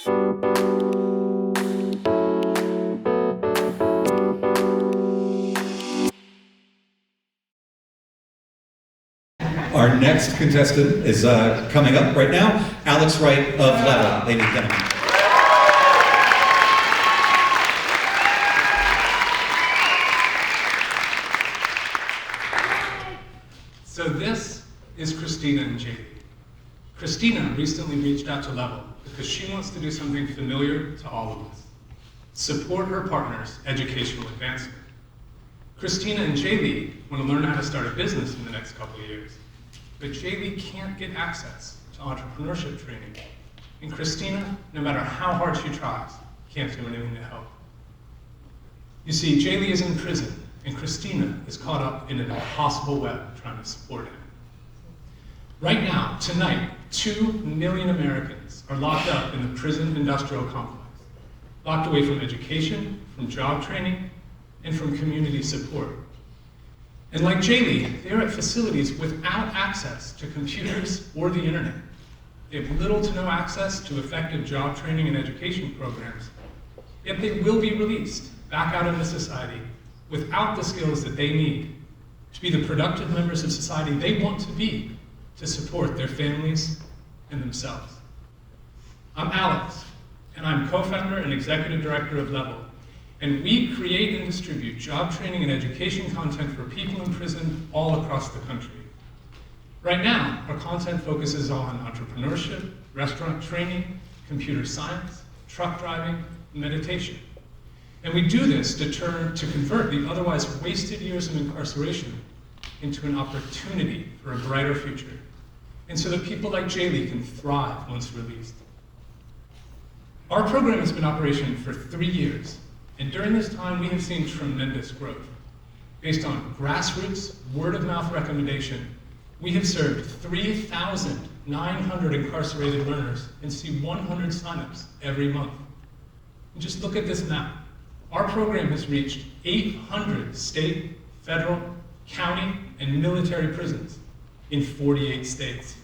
Our next contestant is coming up right now, Alex Wright of Level, ladies and gentlemen. So this is Christina and JD. Christina recently reached out to Level because she wants to do something familiar to all of us: support her partner's educational advancement. Christina and JD want to learn how to start a business in the next couple of years, but JD can't get access to entrepreneurship training. And Christina, no matter how hard she tries, can't do anything to help. You see, JD is in prison, and Christina is caught up in an impossible web trying to support him. Right now, tonight, 2 million Americans are locked up in the prison industrial complex, locked away from education, from job training, and from community support. And like Jaylee, they're at facilities without access to computers or the internet. They have little to no access to effective job training and education programs, yet they will be released back out into society without the skills that they need to be the productive members of society they want to be to support their families and themselves. I'm Alex, and I'm co-founder and executive director of Level, and we create and distribute job training and education content for people in prison all across the country. Right now, our content focuses on entrepreneurship, restaurant training, computer science, truck driving, and meditation. And we do this to convert the otherwise wasted years of incarceration into an opportunity for a brighter future, and so that people like Jaylee can thrive once released. Our program has been in operation for 3 years, and during this time we have seen tremendous growth. Based on grassroots, word-of-mouth recommendation, we have served 3,900 incarcerated learners and see 100 signups every month. And just look at this map. Our program has reached 800 state, federal, county, and military prisons in 48 states.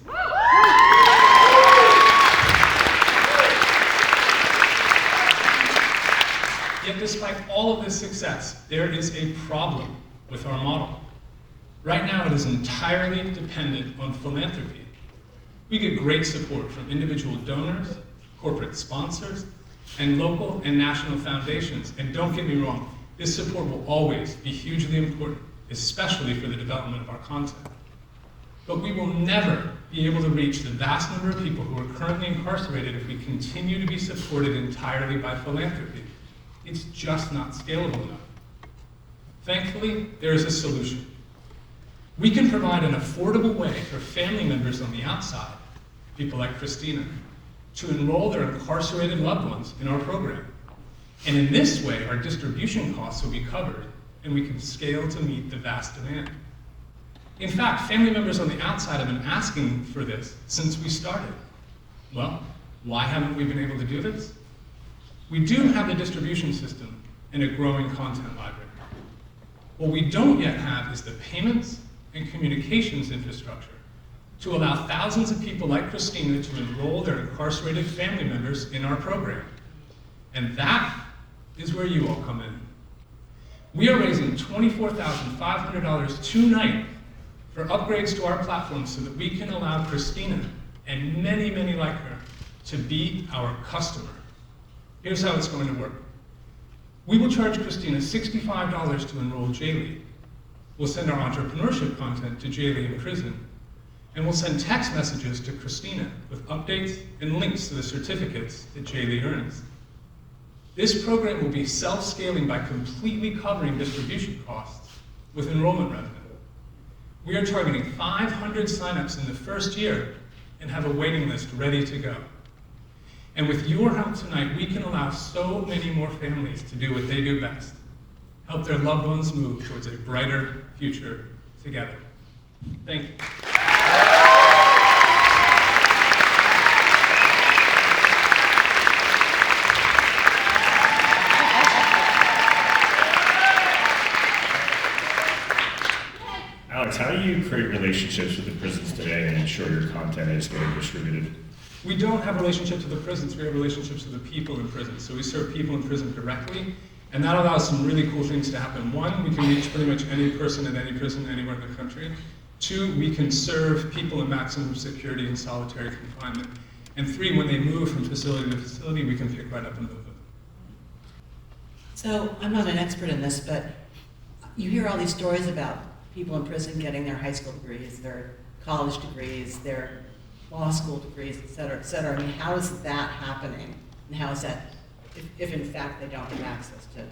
Yet despite all of this success, there is a problem with our model. Right now, it is entirely dependent on philanthropy. We get great support from individual donors, corporate sponsors, and local and national foundations. And don't get me wrong, this support will always be hugely important, especially for the development of our content. But we will never be able to reach the vast number of people who are currently incarcerated if we continue to be supported entirely by philanthropy. It's just not scalable enough. Thankfully, there is a solution. We can provide an affordable way for family members on the outside, people like Christina, to enroll their incarcerated loved ones in our program. And in this way, our distribution costs will be covered, and we can scale to meet the vast demand. In fact, family members on the outside have been asking for this since we started. Well, why haven't we been able to do this? We do have a distribution system and a growing content library. What we don't yet have is the payments and communications infrastructure to allow thousands of people like Christina to enroll their incarcerated family members in our program. And that is where you all come in. We are raising $24,500 tonight for upgrades to our platform so that we can allow Christina and many, many like her to be our customer. Here's how it's going to work. We will charge Christina $65 to enroll Jaylee. We'll send our entrepreneurship content to Jaylee in prison, and we'll send text messages to Christina with updates and links to the certificates that Jaylee earns. This program will be self-scaling by completely covering distribution costs with enrollment revenue. We are targeting 500 signups in the first year and have a waiting list ready to go. And with your help tonight, we can allow so many more families to do what they do best: help their loved ones move towards a brighter future together. Thank you. Alex, how do you create relationships with the prisons today and ensure your content is getting distributed? We don't have relationships with the prisons, we have relationships with the people in prison. So we serve people in prison directly, and that allows some really cool things to happen. One, we can reach pretty much any person in any prison anywhere in the country. Two, we can serve people in maximum security and solitary confinement. And three, when they move from facility to facility, we can pick right up and move them. So I'm not an expert in this, but you hear all these stories about people in prison getting their high school degrees, their college degrees, their law school degrees, et cetera, et cetera. I mean, how is that happening? And how is that, if in fact they don't have access to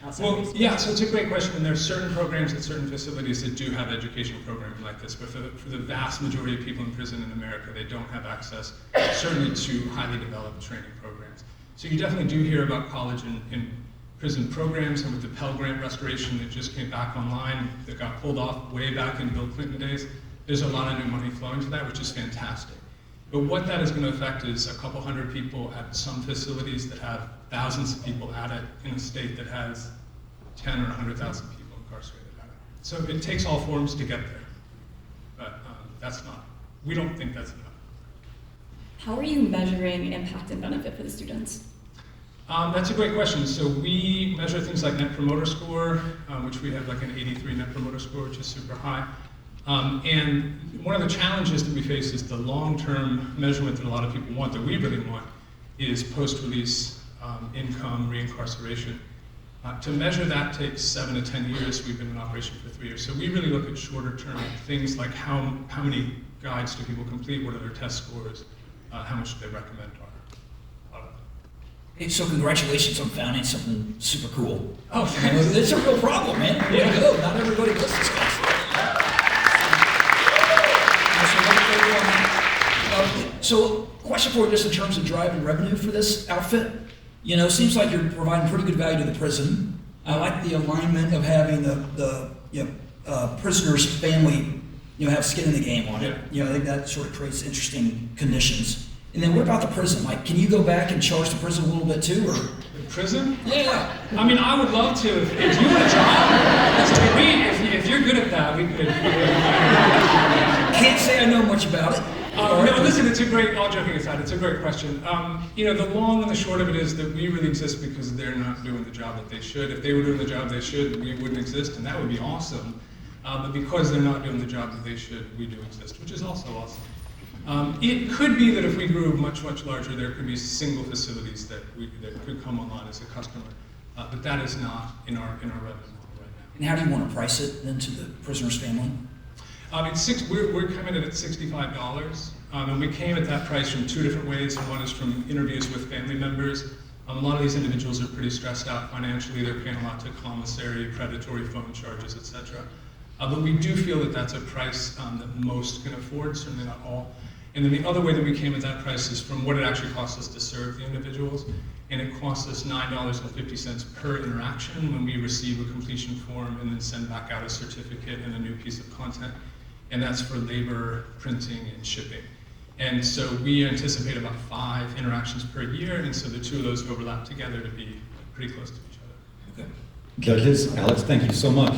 outside resources? Yeah, so it's a great question, and there are certain programs at certain facilities that do have education programs like this, but for the vast majority of people in prison in America, they don't have access, certainly to highly developed training programs. So you definitely do hear about college in prison programs, and with the Pell Grant restoration that just came back online, that got pulled off way back in Bill Clinton days, there's a lot of new money flowing to that, which is fantastic. But what that is going to affect is a couple hundred people at some facilities that have thousands of people at it in a state that has 10 or 100,000 people incarcerated at it. So it takes all forms to get there, but we don't think that's enough. How are you measuring impact and benefit for the students? That's a great question. So we measure things like Net Promoter Score, which we have like an 83 Net Promoter Score, which is super high. And one of the challenges that we face is the long-term measurement that a lot of people want, that we really want, is post-release income, reincarceration. To measure that takes 7 to 10 years. We've been in operation for 3 years. So we really look at shorter-term things like how many guides do people complete, what are their test scores, how much do they recommend our product. Hey, so congratulations on founding something super cool. Oh, thanks. It's a real problem, man. Way to go. Not everybody does this stuff. So, question for you, just in terms of driving revenue for this outfit. You know, seems like you're providing pretty good value to the prison. I like the alignment of having the prisoner's family, have skin in the game on it. I think that sort of creates interesting conditions. And then what about the prison? Like, can you go back and charge the prison a little bit too, or? The prison? Yeah. I mean, I would love to. If you want a job, if you're good at that, we could. Can't say I know much about it. No, listen, it's a great, all joking aside, it's a great question. The long and the short of it is that we really exist because they're not doing the job that they should. If they were doing the job they should, we wouldn't exist, and that would be awesome. But because they're not doing the job that they should, we do exist, which is also awesome. It could be that if we grew much, much larger, there could be single facilities that could come online as a customer. But that is not in our revenue model right now. And how do you want to price it then to the prisoner's family? We're coming in at $65, and we came at that price from two different ways. One is from interviews with family members. A lot of these individuals are pretty stressed out financially. They're paying a lot to commissary, predatory phone charges, etc. But we do feel that that's a price that most can afford, certainly not all. And then the other way that we came at that price is from what it actually costs us to serve the individuals. And it costs us $9.50 per interaction when we receive a completion form and then send back out a certificate and a new piece of content. And that's for labor, printing, and shipping. And so we anticipate about 5 interactions per year, and so the two of those overlap together to be pretty close to each other. Okay. Judges, Alex, thank you so much.